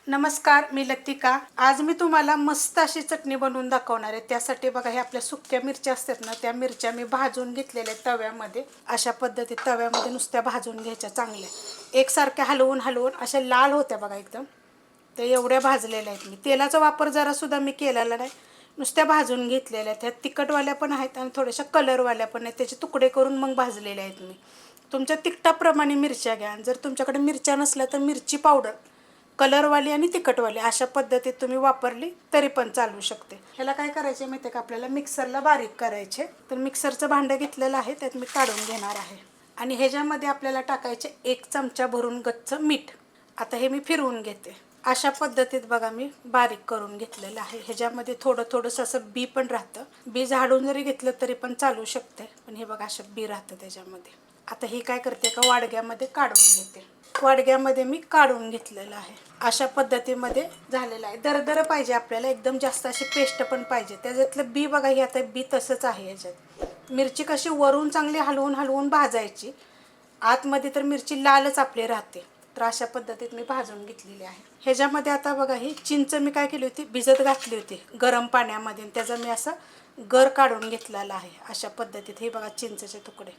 नमस्कार, मी लतिका। आज मी तुम्हाला मस्त अशी चटणी बनवून दाखवणार आहे। त्यासाठी बघा, हे आपल्या सुक्या मिरच्या असतात ना, त्या मिरच्या मी भाजून घेतलेल्या आहेत तव्यामध्ये। अशा पद्धतीत तव्यामध्ये नुसत्या भाजून घ्यायच्या चांगल्या, एकसारख्या हलवून हलवून अशा लाल होत्या बघा एकदम। ते एवढ्या भाजलेल्या आहेत। मी तेलाचा वापर जरा सुद्धा मी केलेला नाही, नुसत्या भाजून घेतलेल्या आहेत। ह्या तिखटवाल्या पण आहेत आणि थोड्याशा कलरवाल्या पण आहेत, त्याचे तुकडे करून मग भाजलेल्या आहेत मी। तुमच्या तिखटाप्रमाणे मिरच्या घ्या। जर तुमच्याकडे मिरच्या नसल्या तर मिरची पावडर कलरवाली आणि तिखटवाली अशा पद्धतीत तुम्ही वापरली तरी पण चालू शकते। ह्याला काय करायचे माहिती आहे का, आपल्याला मिक्सरला बारीक करायचे। तर मिक्सरचं भांडं घेतलेलं आहे, त्यात मी काढून घेणार आहे आणि ह्याच्यामध्ये आपल्याला टाकायचे 1 चमचा भरून गच्च मीठ। आता हे मी फिरवून घेते। अशा पद्धतीत बघा मी बारीक करून घेतलेलं आहे। ह्याच्यामध्ये थोडं थोडंसं असं बी पण राहतं, बी झाडून जरी घेतलं तरी पण चालू शकते, पण हे बघा असं बी राहतं त्याच्यामध्ये। आता हे काय करते का, वाडग्यामध्ये काढून घेते। वाडग्यामध्ये मी काढून घेतलेलं आहे। अशा पद्धतीमध्ये झालेलं आहे। दरदर पाहिजे आपल्याला, एकदम जास्त अशी पेस्ट पण पाहिजे। त्याच्यातलं बी बघा, हे आता बी तसंच आहे याच्यात। मिरची कशी वरून चांगली हलवून हलवून भाजायची, आतमध्ये तर मिरची लालच आपली राहते। तर अशा पद्धतीत मी भाजून घेतलेली आहे। ह्याच्यामध्ये आता बघा, ही चिंच मी काय केली होती, भिजत घातली होती गरम पाण्यामध्ये, त्याचा मी असं गर काढून घेतलेला आहे। अशा पद्धतीत हे बघा चिंचेचे तुकडे।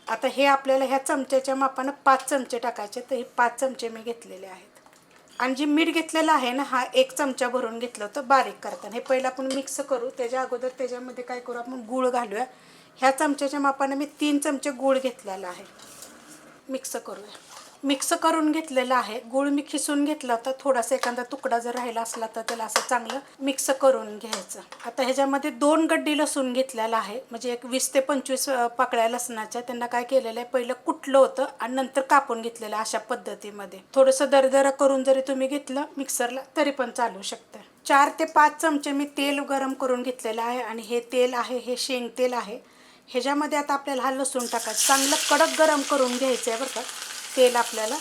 आता हे आपल्याला ह्या चमच्याच्या मापानं 5 चमचे टाकायचे, तर हे 5 चमचे मी घेतलेले आहेत। आणि जे मीठ घेतलेलं आहे ना, हा 1 चमचा भरून घेतलं होतं बारीक करताना। हे पहिलं आपण मिक्स करू, त्याच्या अगोदर त्याच्यामध्ये काय करू, आपण गूळ घालूया। ह्या चमच्याच्या मापानं मी 3 चमचे गूळ घेतलेला आहे। मिक्स करूया। मिक्स करून घेतलेलं आहे। गूळ मी खिसून घेतला होता, थोडासा एखादा तुकडा जर राहिला असला तर त्याला असं चांगलं मिक्स करून घ्यायचं। आता ह्याच्यामध्ये 2 गड्डी लसूण घेतलेला आहे, म्हणजे एक 20 ते 25 पाकळ्या लसणाच्या। त्यांना काय केलेलं आहे, पहिलं कुटलं होतं आणि नंतर कापून घेतलेलं अशा पद्धतीमध्ये। थोडंसं दरदर करून जरी तुम्ही घेतलं मिक्सरला तरी पण चालू शकतं। 4 ते 5 चमचे मी तेल गरम करून घेतलेलं आहे आणि हे तेल आहे, हे शेंग तेल आहे। ह्याच्यामध्ये आता आपल्याला हा लसूण टाकायचं, चांगलं कडक गरम करून घ्यायचं आहे बरं का। तेल आपल्याला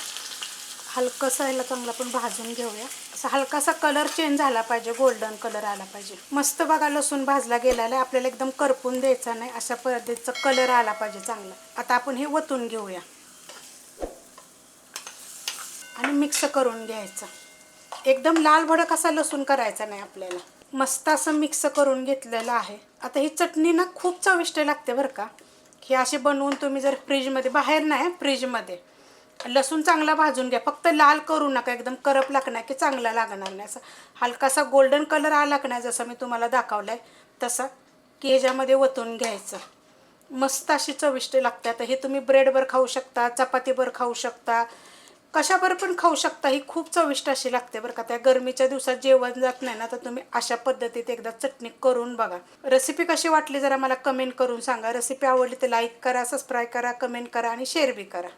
हलकंसं ह्याला चांगलं पण भाजून घेऊया। असा हलकासा कलर चेंज झाला पाहिजे, गोल्डन कलर आला पाहिजे। मस्त बघा लसूण भाजला गेलेला आहे, आपल्याला एकदम करपून द्यायचा नाही, अशा पद्धतीचा कलर आला पाहिजे चांगला। आता आपण हे वतून घेऊया आणि मिक्स करून घ्यायचं। एकदम लाल भडक असा लसूण करायचा नाही आपल्याला। मस्त असं मिक्स करून घेतलेलं आहे। आता ही चटणी ना खूप चविष्ट लागते बरं का। ही अशी बनवून तुम्ही जर फ्रीजमध्ये, बाहेर नाही फ्रीजमध्ये, लसूण चांगला भाजून घ्या। फक्त लाल करू नका, एकदम करपला नाही की चांगला लागणार नाही। असं हलकासा गोल्डन कलर आला नाही, जसं मी तुम्हाला दाखवलं आहे तसं, की ह्याच्यामध्ये वतून घ्यायचं। मस्त अशी चविष्ट लागते। आता हे तुम्ही ब्रेडवर खाऊ शकता, चपातीवर खाऊ शकता, कशावर पण खाऊ शकता। ही खूप चविष्ट अशी लागते बरं का। त्या गरमीच्या दिवसात जेवण जात नाही ना, तर तुम्ही अशा पद्धतीत एकदा चटणी करून बघा। रेसिपी कशी वाटली जरा मला कमेंट करून सांगा। रेसिपी आवडली तर लाईक करा, सबस्क्राईब करा, कमेंट करा आणि शेअर बी करा।